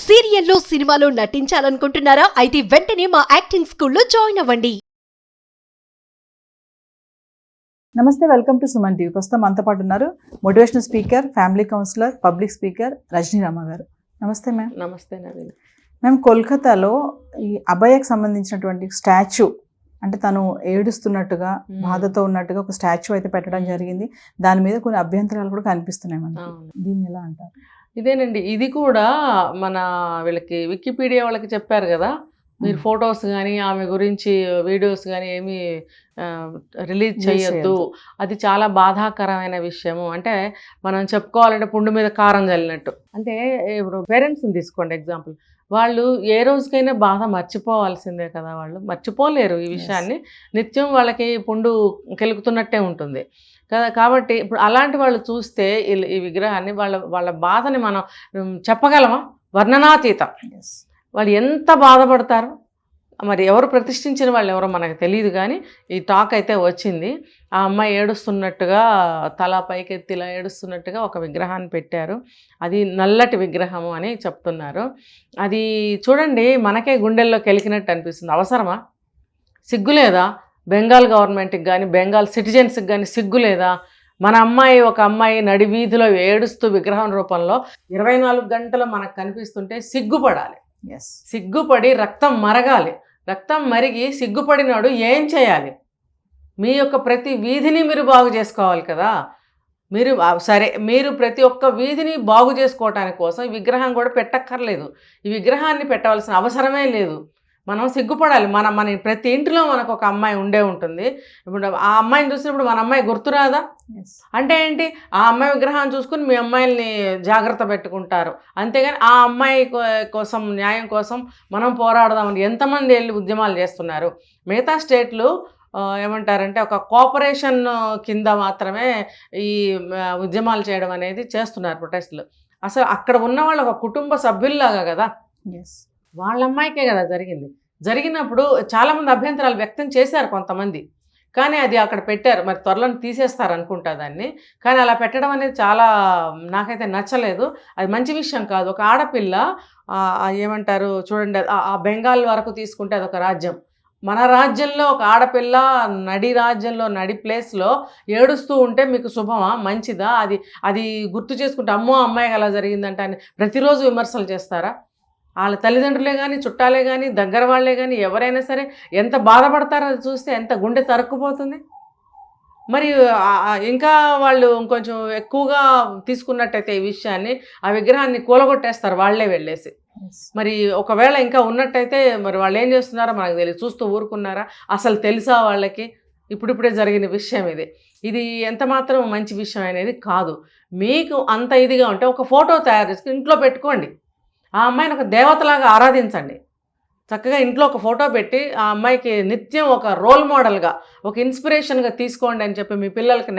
సీరియల్లో సినిమాలో నటించాలనుకుంటున్నారా? అయితే వెంటనే మా యాక్టింగ్ స్కూల్లో జాయిన్ అవ్వండి. నమస్తే, వెల్కమ్ టు సుమన్ టీవీ. ప్రస్తుతం మనతో పాటు ఉన్నారు motivational speaker, family counsellor, public speaker Rajani Rama గారు. నమస్తే మ్యామ్. నమస్తే నవీన్. మేము కోల్కతాలో ఈ అభయకు సంబంధించినటువంటి స్టాచ్యూ, అంటే తను ఏడుస్తున్నట్టుగా బాధతో ఉన్నట్టుగా ఒక స్టాచ్యూ అయితే పెట్టడం జరిగింది. దాని మీద కొన్ని అభ్యంతరాలు కూడా కనిపిస్తున్నాయి మనకి. దీన్ని ఎలా అంటారు? ఇదేనండి, ఇది కూడా మన వీళ్ళకి వికీపీడియా వాళ్ళకి చెప్పారు కదా, మీరు ఫొటోస్ కానీ ఆమె గురించి వీడియోస్ కానీ ఏమీ రిలీజ్ చేయొద్దు, అది చాలా బాధాకరమైన విషయము. అంటే మనం చెప్పుకోవాలంటే పుండు మీద కారం చల్లినట్టు. అంటే ఇప్పుడు పేరెంట్స్ని తీసుకోండి ఎగ్జాంపుల్, వాళ్ళు ఏ రోజుకైనా బాధ మర్చిపోవాల్సిందే కదా, వాళ్ళు మర్చిపోలేరు ఈ విషయాన్ని. నిత్యం వాళ్ళకి పుండు కెలుకుతున్నట్టే ఉంటుంది కదా. కాబట్టి ఇప్పుడు అలాంటి వాళ్ళు చూస్తే ఈ విగ్రహాన్ని వాళ్ళ బాధని మనం చెప్పగలమా? వర్ణనాతీతం. వాళ్ళు ఎంత బాధపడతారు. మరి ఎవరు ప్రతిష్ఠించిన వాళ్ళు ఎవరో మనకు తెలియదు, కానీ ఈ టాక్ అయితే వచ్చింది. ఆ అమ్మాయి ఏడుస్తున్నట్టుగా, తల పైకెత్తి ఇలా ఏడుస్తున్నట్టుగా ఒక విగ్రహాన్ని పెట్టారు. అది నల్లటి విగ్రహము అని చెప్తున్నారు. అది చూడండి, మనకే గుండెల్లో కెలికినట్టు అనిపిస్తుంది. అవసరమా? సిగ్గులేదా బెంగాల్ గవర్నమెంట్కి కానీ బెంగాల్ సిటిజన్స్కి కానీ? సిగ్గులేదా? మన అమ్మాయి, ఒక అమ్మాయి నడి వీధిలో ఏడుస్తూ విగ్రహం రూపంలో 24 గంటలు మనకు కనిపిస్తుంటే సిగ్గుపడాలి. సిగ్గుపడి రక్తం మరగాలి. రక్తం మరిగి సిగ్గుపడినాడు ఏం చేయాలి? మీ యొక్క ప్రతి వీధిని మీరు బాగు చేసుకోవాలి కదా. మీరు ప్రతి ఒక్క వీధిని బాగు చేసుకోవటానికి కోసం ఈ విగ్రహం కూడా పెట్టక్కర్లేదు. ఈ విగ్రహాన్ని పెట్టవలసిన అవసరమే లేదు. మనం సిగ్గుపడాలి. మన ప్రతి ఇంటిలో మనకు ఒక అమ్మాయి ఉండే ఉంటుంది. ఇప్పుడు ఆ అమ్మాయిని చూసినప్పుడు మన అమ్మాయి గుర్తురాదా? అంటే ఏంటి, ఆ అమ్మాయి విగ్రహాన్ని చూసుకుని మీ అమ్మాయిల్ని జాగ్రత్త పెట్టుకుంటారు. అంతేగాని ఆ అమ్మాయి కోసం, న్యాయం కోసం మనం పోరాడదామని ఎంతమంది వెళ్ళి ఉద్యమాలు చేస్తున్నారు. మిగతా స్టేట్లు ఏమంటారంటే ఒక కోఆపరేషన్ కింద మాత్రమే ఈ ఉద్యమాలు చేయడం అనేది చేస్తున్నారు, ప్రొటెస్టులు. అసలు అక్కడ ఉన్న వాళ్ళు ఒక కుటుంబ సభ్యుల్లాగా కదా. వాళ్ళ అమ్మాయికే కదా జరిగినప్పుడు చాలామంది అభ్యంతరాలు వ్యక్తం చేశారు కొంతమంది, కానీ అది అక్కడ పెట్టారు. మరి త్వరలో తీసేస్తారు అనుకుంటా దాన్ని. కానీ అలా పెట్టడం అనేది చాలా నాకైతే నచ్చలేదు. అది మంచి విషయం కాదు. ఒక ఆడపిల్ల ఏమంటారు చూడండి, ఆ బెంగాల్ వరకు తీసుకుంటే అదొక రాజ్యం. మన రాజ్యంలో ఒక ఆడపిల్ల నడి రాజ్యంలో, నడి ప్లేస్లో ఏడుస్తూ ఉంటే మీకు శుభమా? మంచిదా? అది గుర్తు చేసుకుంటే అమ్మో అమ్మాయికి అలా జరిగిందంట అని ప్రతిరోజు విమర్శలు చేస్తారా? వాళ్ళ తల్లిదండ్రులే కానీ, చుట్టాలే కానీ, దగ్గర వాళ్ళే కానీ ఎవరైనా సరే ఎంత బాధపడతారో అది చూస్తే ఎంత గుండె తరుక్కుపోతుంది. మరి ఇంకా వాళ్ళు ఇంకొంచెం ఎక్కువగా తీసుకున్నట్టయితే ఈ విషయాన్ని, ఆ విగ్రహాన్ని కూలగొట్టేస్తారు వాళ్ళే వెళ్ళేసి. మరి ఒకవేళ ఇంకా ఉన్నట్టయితే మరి వాళ్ళు ఏం చేస్తున్నారో మనకు తెలియదు. చూస్తూ ఊరుకున్నారా? అసలు తెలుసా వాళ్ళకి? ఇప్పుడిప్పుడే జరిగిన విషయం ఇది ఎంత మాత్రం మంచి విషయం అనేది కాదు. మీకు అంత ఇదిగా ఉంటే ఒక ఫోటో తయారు చేసుకుని ఇంట్లో పెట్టుకోండి. ఆ అమ్మాయిని ఒక దేవతలాగా ఆరాధించండి. చక్కగా ఇంట్లో ఒక ఫోటో పెట్టి ఆ అమ్మాయికి నిత్యం ఒక రోల్ మోడల్గా, ఒక ఇన్స్పిరేషన్గా తీసుకోండి అని చెప్పి మీ పిల్లలకి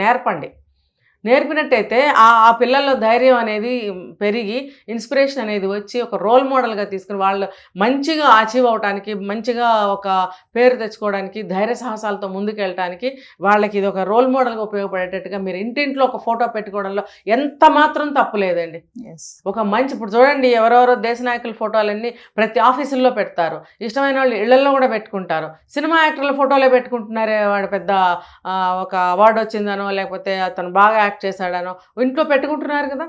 నేర్పినట్టయితే ఆ పిల్లల్లో ధైర్యం అనేది పెరిగి, ఇన్స్పిరేషన్ అనేది వచ్చి ఒక రోల్ మోడల్గా తీసుకుని వాళ్ళు మంచిగా అచీవ్ అవడానికి, మంచిగా ఒక పేరు తెచ్చుకోవడానికి, ధైర్య సాహసాలతో ముందుకెళ్ళటానికి వాళ్ళకి ఇది ఒక రోల్ మోడల్గా ఉపయోగపడేటట్టుగా మీరు ఇంటింట్లో ఒక ఫోటో పెట్టుకోవడంలో ఎంత మాత్రం తప్పు లేదండి. ఒక మంచి, ఇప్పుడు చూడండి ఎవరెవరో దేశ నాయకుల ఫోటోలన్నీ ప్రతి ఆఫీసుల్లో పెడతారు. ఇష్టమైన వాళ్ళు ఇళ్లలో కూడా పెట్టుకుంటారు. సినిమా యాక్టర్ల ఫోటోలే పెట్టుకుంటున్నారే, వాడు పెద్ద ఒక అవార్డు వచ్చిందనో లేకపోతే అతను బాగా యాక్ట్ చేశాడనో ఇంట్లో పెట్టుకుంటున్నారు కదా.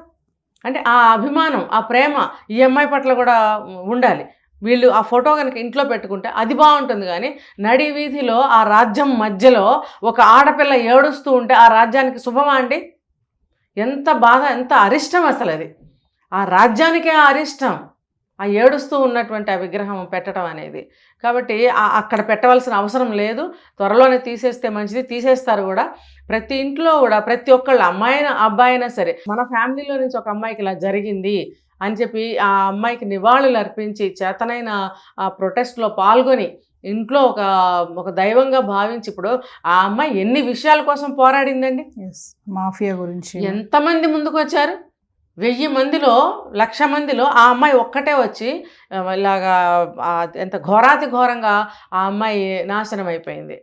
అంటే ఆ అభిమానం, ఆ ప్రేమ ఈ అమ్మాయి పట్ల కూడా ఉండాలి. వీళ్ళు ఆ ఫోటో కనుక ఇంట్లో పెట్టుకుంటే అది బాగుంటుంది. కానీ నడి వీధిలో ఆ రాజ్యం మధ్యలో ఒక ఆడపిల్ల ఏడుస్తూ ఉంటే ఆ రాజ్యానికి శుభమా అండి? ఎంత బాధ, ఎంత అరిష్టం అసలు అది. ఆ రాజ్యానికే అరిష్టం ఆ ఏడుస్తూ ఉన్నటువంటి ఆ విగ్రహం పెట్టడం అనేది. కాబట్టి అక్కడ పెట్టవలసిన అవసరం లేదు. త్వరలోనే తీసేస్తే మంచిది. తీసేస్తారు కూడా. ప్రతి ఇంట్లో కూడా ప్రతి ఒక్కళ్ళు, అమ్మాయినా అబ్బాయినా సరే, మన ఫ్యామిలీలో నుంచి ఒక అమ్మాయికి ఇలా జరిగింది అని చెప్పి ఆ అమ్మాయికి నివాళులు అర్పించి చేతనైన ఆ ప్రొటెస్ట్లో పాల్గొని ఇంట్లో ఒక దైవంగా భావించి, ఇప్పుడు ఆ అమ్మాయి ఎన్ని విషయాల కోసం పోరాడిందండి. మాఫియా గురించి ఎంతమంది ముందుకు వచ్చారు? 1000 మందిలో 1,00,000 మందిలో ఆ అమ్మాయి ఒక్కటే వచ్చి ఇలాగా ఎంత ఘోరాతి ఘోరంగా ఆ అమ్మాయి నాశనం అయిపోయింది.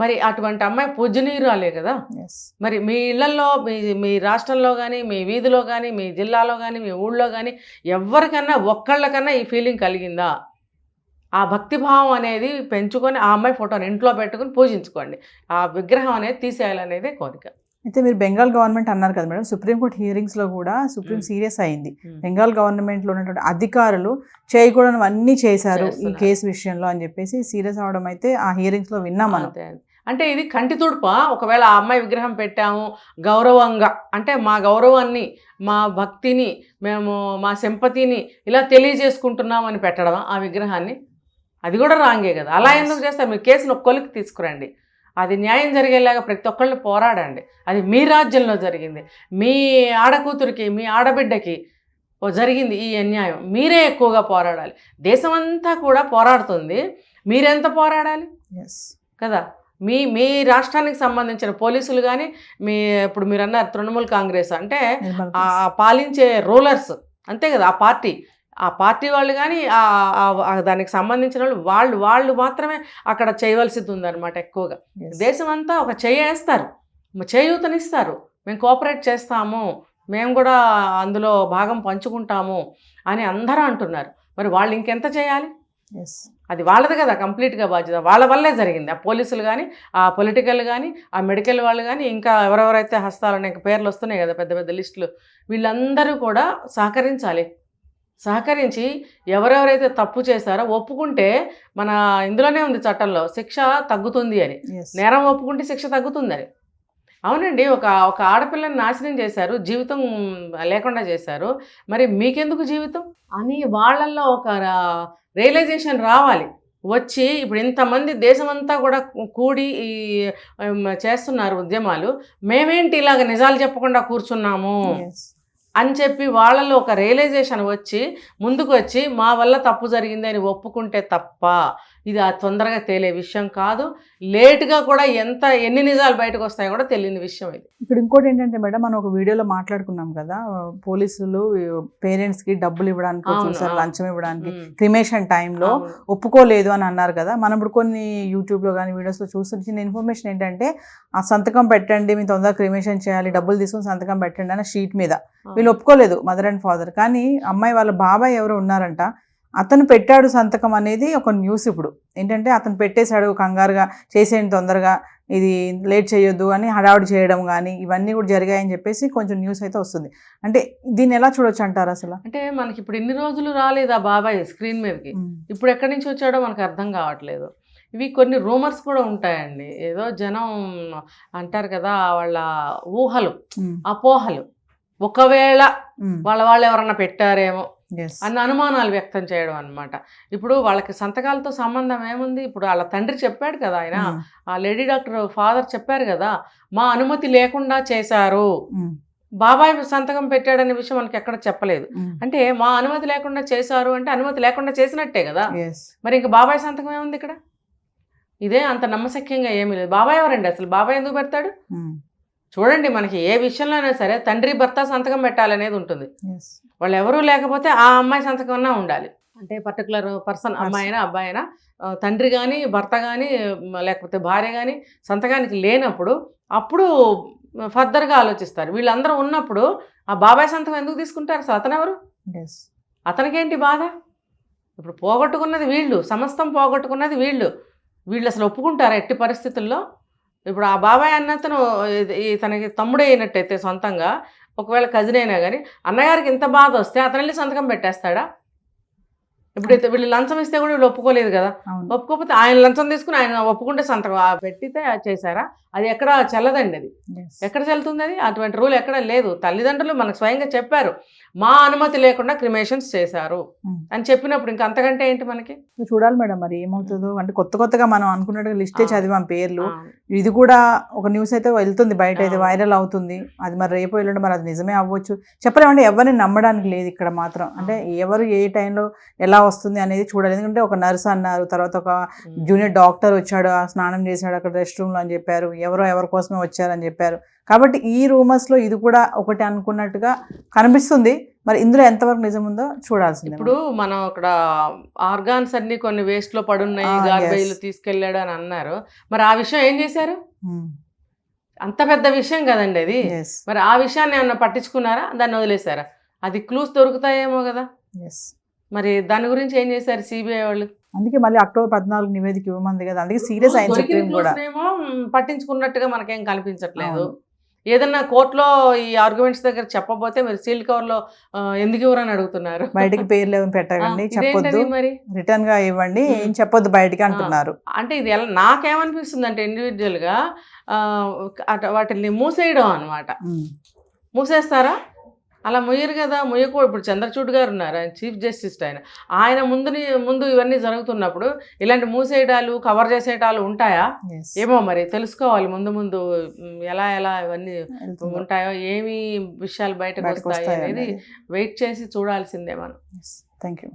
మరి అటువంటి అమ్మాయి పూజనీయురాలే కదా. Yes. మరి మీ ఇళ్లలో మీ రాష్ట్రంలో కానీ, మీ వీధిలో కానీ, మీ జిల్లాలో కానీ, మీ ఊళ్ళో కానీ ఎవరికన్నా ఒక్కళ్ళకన్నా ఈ ఫీలింగ్ కలిగిందా? ఆ భక్తిభావం అనేది పెంచుకొని ఆ అమ్మాయి ఫోటోని ఇంట్లో పెట్టుకుని పూజించుకోండి. ఆ విగ్రహం అనేది తీసేయాలనేదే కోరిక. అయితే మీరు బెంగాల్ గవర్నమెంట్ అన్నారు కదా మేడం, సుప్రీంకోర్టు హియరింగ్స్లో కూడా సుప్రీం సీరియస్ అయింది. బెంగాల్ గవర్నమెంట్లో ఉన్నటువంటి అధికారులు చేయకూడని అన్నీ చేశారు ఈ కేసు విషయంలో అని చెప్పేసి సీరియస్ అవడం అయితే ఆ హియరింగ్స్లో విన్నాం మనం. అంటే ఇది కంటి తుడుప. ఒకవేళ ఆ అమ్మాయి విగ్రహం పెట్టాము గౌరవంగా, అంటే మా గౌరవాన్ని, మా భక్తిని, మేము మా సింపతిని ఇలా తెలియజేసుకుంటున్నామని పెట్టడమా ఆ విగ్రహాన్ని? అది కూడా రాంగే కదా. అలా ఎందుకు చేస్తారు? మీరు కేసును ఒక కొలికి తీసుకురండి, అది న్యాయం జరిగేలాగా ప్రతి ఒక్కళ్ళు పోరాడండి. అది మీ రాజ్యంలో జరిగింది, మీ ఆడకూతురికి, మీ ఆడబిడ్డకి జరిగింది ఈ అన్యాయం. మీరే ఎక్కువగా పోరాడాలి. దేశమంతా కూడా పోరాడుతుంది, మీరెంత పోరాడాలి కదా. మీ రాష్ట్రానికి సంబంధించిన పోలీసులు కానీ, ఇప్పుడు మీరు అన్నారు తృణమూల్ కాంగ్రెస్ అంటే ఆ పాలించే రూలర్స్ అంతే కదా, ఆ పార్టీ వాళ్ళు కానీ దానికి సంబంధించిన వాళ్ళు మాత్రమే అక్కడ చేయవలసింది ఉందన్నమాట ఎక్కువగా. దేశం అంతా ఒక చేయేస్తారు, చేయూతనిస్తారు, మేము కోఆపరేట్ చేస్తాము, మేము కూడా అందులో భాగం పంచుకుంటాము అని అందరూ అంటున్నారు. మరి వాళ్ళు ఇంకెంత చేయాలి? అది వాళ్ళది కదా కంప్లీట్గా బాధ్యత. వాళ్ళ వల్లే జరిగింది. ఆ పోలీసులు కానీ, ఆ పొలిటికల్ కానీ, ఆ మెడికల్ వాళ్ళు కానీ, ఇంకా ఎవరెవరైతే హస్తాలని ఇంకా పేర్లు వస్తున్నాయి కదా పెద్ద పెద్ద లిస్టులు, వీళ్ళందరూ కూడా సహకరించి ఎవరెవరైతే తప్పు చేశారో ఒప్పుకుంటే, మన ఇందులోనే ఉంది చట్టంలో శిక్ష తగ్గుతుంది అని. నేరం ఒప్పుకుంటే శిక్ష తగ్గుతుందని. అవునండి, ఒక ఆడపిల్లని నాశనం చేశారు, జీవితం లేకుండా చేశారు, మరి మీకెందుకు జీవితం అని వాళ్ళల్లో ఒక రియలైజేషన్ రావాలి. వచ్చి ఇప్పుడు ఇంతమంది దేశమంతా కూడా కూడి చేస్తున్నారు ఉద్యమాలు, మేమేంటి ఇలాగ నిజాలు చెప్పకుండా కూర్చున్నాము అని చెప్పి వాళ్ళలో ఒక రియలైజేషన్ వచ్చి ముందుకు వచ్చి మా వల్ల తప్పు జరిగింది అని ఒప్పుకుంటే తప్ప ఇది తొందరగా తేలే విషయం కాదు. లేటుగా కూడా ఎన్ని నిజాలు బయటకు వస్తాయో కూడా తెలియని విషయం ఇది. ఇక్కడ ఇంకోటి ఏంటంటే మేడం, మనం ఒక వీడియోలో మాట్లాడుకున్నాం కదా, పోలీసులు పేరెంట్స్కి డబ్బులు ఇవ్వడానికి చూసారు, లంచం ఇవ్వడానికి క్రిమేషన్ టైంలో ఒప్పుకోలేదు అని అన్నారు కదా. మనం ఇప్పుడు కొన్ని యూట్యూబ్లో కానీ వీడియోస్లో చూసిన ఇన్ఫర్మేషన్ ఏంటంటే, ఆ సంతకం పెట్టండి, మీరు తొందరగా క్రిమేషన్ చేయాలి, డబ్బులు తీసుకొని సంతకం పెట్టండి అన్న షీట్ మీద వీళ్ళు ఒప్పుకోలేదు, మదర్ అండ్ ఫాదర్. కానీ అమ్మాయి వాళ్ళ బాబాయ్ ఎవరు ఉన్నారంట, అతను పెట్టాడు సంతకం అనేది ఒక న్యూస్. ఇప్పుడు ఏంటంటే అతను పెట్టేశాడు, కంగారుగా చేసేయండి తొందరగా, ఇది లేట్ చేయొద్దు అని హడావుడి చేయడం కానీ ఇవన్నీ కూడా జరిగాయని చెప్పేసి కొంచెం న్యూస్ అయితే వస్తుంది. అంటే దీన్ని ఎలా చూడొచ్చు అంటారు అసలు? అంటే మనకి ఇప్పుడు ఇన్ని రోజులు రాలేదు ఆ బాబాయ్ స్క్రీన్ మీదకి, ఇప్పుడు ఎక్కడి నుంచి వచ్చాడో మనకు అర్థం కావట్లేదు. ఇవి కొన్ని రూమర్స్ కూడా ఉంటాయండి, ఏదో జనం అంటారు కదా, వాళ్ళ ఊహలు, అపోహలు, ఒకవేళ వాళ్ళు ఎవరన్నా పెట్టారేమో అన్న అనుమానాలు వ్యక్తం చేయడం అన్నమాట. ఇప్పుడు వాళ్ళకి సంతకాలతో సంబంధం ఏముంది? ఇప్పుడు వాళ్ళ తండ్రి చెప్పాడు కదా, ఆయన ఆ లేడీ డాక్టర్ ఫాదర్ చెప్పారు కదా, మా అనుమతి లేకుండా చేశారు, బాబాయ్ సంతకం పెట్టాడనే విషయం మనకి ఎక్కడ చెప్పలేదు. అంటే మా అనుమతి లేకుండా చేశారు అంటే అనుమతి లేకుండా చేసినట్టే కదా. మరి ఇంకా బాబాయ్ సంతకం ఏముంది ఇక్కడ? ఇదే అంత నమ్మశక్యంగా ఏమీ లేదు. బాబాయ్ ఎవరండి అసలు? బాబాయ్ ఎందుకు పెడతాడు? చూడండి, మనకి ఏ విషయంలోనైనా సరే తండ్రి భర్త సంతకం పెట్టాలనేది ఉంటుంది. వాళ్ళు ఎవరూ లేకపోతే ఆ అమ్మాయి సంతకం అన్నా ఉండాలి. అంటే పర్టికులర్ పర్సన్, అమ్మాయి అయినా అబ్బాయి అయినా, తండ్రి కానీ భర్త కానీ లేకపోతే భార్య కానీ సంతకానికి లేనప్పుడు అప్పుడు ఫర్దర్గా ఆలోచిస్తారు. వీళ్ళందరూ ఉన్నప్పుడు ఆ బాబాయ్ సంతకం ఎందుకు తీసుకుంటారు అసలు? అతను ఎవరు? అతనికేంటి బాధ? ఇప్పుడు పోగొట్టుకున్నది వీళ్ళు, సమస్తం పోగొట్టుకున్నది వీళ్ళు అసలు ఒప్పుకుంటారా ఎట్టి పరిస్థితుల్లో? ఇప్పుడు ఆ బాబాయ్ అన్నతను తనకి తమ్ముడే అయినట్టయితే సొంతంగా, ఒకవేళ కజిన్ అయినా కానీ అన్నగారికి ఇంత బాధ వస్తే అతను వెళ్ళి సంతకం పెట్టేస్తాడా? ఇప్పుడు వీళ్ళు లంచం ఇస్తే కూడా వీళ్ళు ఒప్పుకోలేదు కదా. ఒప్పుకోకపోతే ఆయన లంచం తీసుకుని ఆయన ఒప్పుకుంటే సంతకం పెట్టితే చేశారా? అది ఎక్కడ చెల్లదండి. అది ఎక్కడ చెల్లుతుంది? అది అటువంటి రూల్ ఎక్కడ లేదు. తల్లిదండ్రులు మనకు స్వయంగా చెప్పారు, మా అనుమతి లేకుండా క్రిమేషన్స్ చేశారు అని చెప్పినప్పుడు ఇంకా అంతకంటే ఏంటి మనకి? చూడాలి మేడం మరి ఏమవుతుందో. అంటే కొత్తగా మనం అనుకున్నట్టుగా లిస్టే చదివాం పేర్లు. ఇది కూడా ఒక న్యూస్ అయితే వెళ్తుంది బయట, అయితే వైరల్ అవుతుంది. అది మరి రేపు ఎల్లుండి మరి అది నిజమే అవ్వచ్చు, చెప్పలేమంటే ఎవరిని నమ్మడానికి లేదు ఇక్కడ మాత్రం. అంటే ఎవరు ఏ టైంలో ఎలా వస్తుంది అనేది చూడాలి. ఎందుకంటే ఒక నర్స్ అన్నారు, తర్వాత ఒక జూనియర్ డాక్టర్ వచ్చాడు, ఆ స్నానం చేశాడు అక్కడ రెస్ట్ రూమ్లో అని చెప్పారు, ఎవరి కోసమే వచ్చారని చెప్పారు. కాబట్టి ఈ రూమర్స్లో ఇది కూడా ఒకటి అనుకున్నట్టుగా కనిపిస్తుంది. మరి ఇందులో ఎంతవరకు నిజం ఉందో చూడాల్సింది. ఇప్పుడు మనం అక్కడ ఆర్గాన్స్ అన్ని కొన్ని వేస్ట్ లో పడున్నాయి, గార్బేజ్ తీసుకెళ్ళాడు అని అన్నారు. మరి ఆ విషయం ఏం చేశారు? అంత పెద్ద విషయం కదండి అది. మరి ఆ విషయాన్ని ఏమన్నా పట్టించుకున్నారా, దాన్ని వదిలేశారా? అది క్లూస్ దొరుకుతాయేమో కదా. మరి దాని గురించి ఏం చేశారు సిబిఐ వాళ్ళు? అందుకే మళ్ళీ అక్టోబర్ 14 నివేదిక ఇవ్వమంది కదా, అందుకే సీరియస్ అయింది సుప్రీం కూడా. పట్టించుకున్నట్టుగా మనకేం కనిపించట్లేదు. ఏదన్నా కోర్టులో ఈ ఆర్గ్యుమెంట్స్ దగ్గర చెప్పబోతే మీరు సీల్డ్ కవర్ లో ఎందుకు ఇవ్వరని అడుగుతున్నారు. బయటికి పేర్లు ఏమైనా పెట్టకండి, చెప్పొద్దు, మరి రిటర్న్ గా ఇవ్వండి, ఏం చెప్పొద్దు బయటికి అంటున్నారు. అంటే ఇది ఎలా నాకేమనిపిస్తుంది అంటే ఇండివిజువల్ గా వాటిని మూసేయడం అనమాట. మూసేస్తారా? అలా ముయ్యరు కదా, ముయ్యకూడదు. ఇప్పుడు చంద్రచూడ్ గారు ఉన్నారు, ఆయన చీఫ్ జస్టిస్. ఆయన ముందు ఇవన్నీ జరుగుతున్నప్పుడు ఇలాంటి మూసేయడాలు, కవర్ చేసేటాలు ఉంటాయా? ఏమో మరి తెలుసుకోవాలి ముందు ఎలా ఇవన్నీ ఉంటాయో, ఏమి విషయాలు బయటకు వస్తాయి అనేది వెయిట్ చేసి చూడాల్సిందే మనం. Thank you.